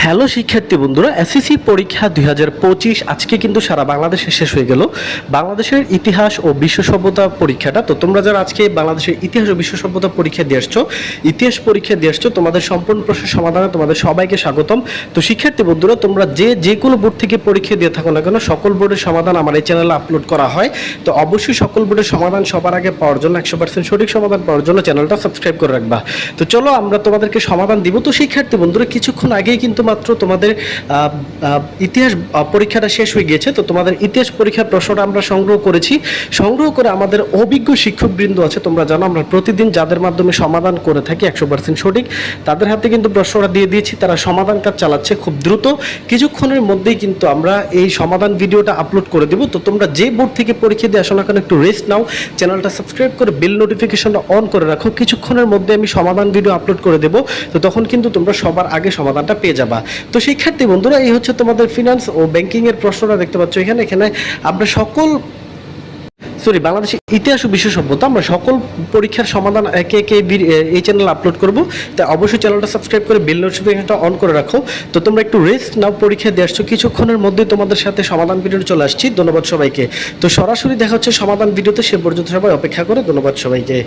Hello শিক্ষার্থী বন্ধুরা, SSC পরীক্ষা 2025 আজকে কিন্তু সারা বাংলাদেশে শেষ হয়ে গেল। বাংলাদেশের ইতিহাস ও বিশ্ব সভ্যতা পরীক্ষাটা, তো তোমরা যারা আজকে বাংলাদেশের ইতিহাস ও বিশ্ব সভ্যতা পরীক্ষা দিয়ে আসছো, ইতিহাস পরীক্ষা দিয়ে আসছো, তোমাদের সম্পূর্ণ প্রশ্নের সমাধানে তোমাদের সবাইকে স্বাগতম। তো শিক্ষার্থী বন্ধুরা, তোমরা যে কোনো বোর্ড থেকে পরীক্ষা দিয়ে থাকো না কেন, সকল বোর্ডের সমাধান আমার এই চ্যানেলে আপলোড করা হয়। তো অবশ্যই সকল বোর্ডের সমাধান সবার আগে পাওয়ার জন্য, 100% সঠিক সমাধান পাওয়ার জন্য চ্যানেলটা সাবস্ক্রাইব করে রাখবা। তো চলো আমরা তোমাদেরকে সমাধান দিব। তো শিক্ষার্থী বন্ধুরা, কিছুক্ষণ আগেই কিন্তু মাত্র তোমাদের ইতিহাস পরীক্ষাটা শেষ হয়ে গিয়েছে। তো তোমাদের ইতিহাস পরীক্ষার প্রশ্নটা আমরা সংগ্রহ করে আমাদের অভিজ্ঞ শিক্ষকবৃন্দ আছে, তোমরা জানো আমরা প্রতিদিন যাদের মাধ্যমে সমাধান করে থাকি 100% সঠিক, তাদের হাতে কিন্তু প্রশ্নটা দিয়ে দিয়েছি। তারা সমাধান কাজ চালাচ্ছে খুব দ্রুত। কিছুক্ষণের মধ্যেই কিন্তু আমরা এই সমাধান ভিডিওটা আপলোড করে দেব। তো তোমরা যে বোর্ড থেকে পরীক্ষা দিয়ে আসো না কেন, একটু রেস্ট নাও, চ্যানেলটা সাবস্ক্রাইব করে বেল নোটিফিকেশনটা অন করে রাখো। কিছুক্ষণের মধ্যে আমি সমাধান ভিডিও আপলোড করে দেব। তো তখন কিন্তু তোমরা সবার আগে সমাধানটা পেয়ে যাবা। তো শিক্ষার্থী বন্ধুরা, এই হচ্ছে তোমাদের ফিনান্স ও ব্যাংকিং এর প্রশ্নটা দেখতে পাচ্ছ এখানে আমরা বাংলাদেশের ইতিহাস ও বিশ্ব সভ্যতা আমরা সকল পরীক্ষার সমাধান একে একে এই চ্যানেল আপলোড করব। তাই অবশ্যই চ্যানেলটা সাবস্ক্রাইব করে বেল নোটিফিকেশনটা অন করে রাখো। তো তোমরা একটু রেস্ট নাও, পরীক্ষা দিয়ে আসছো, কিছুক্ষণের মধ্যেই তোমাদের সাথে সমাধান ভিডিও চলে আসছি। ধন্যবাদ সবাইকে। তো সরাসরি দেখা হচ্ছে সমাধান ভিডিওতে, সে পর্যন্ত সবাই অপেক্ষা করে। ধন্যবাদ সবাইকে।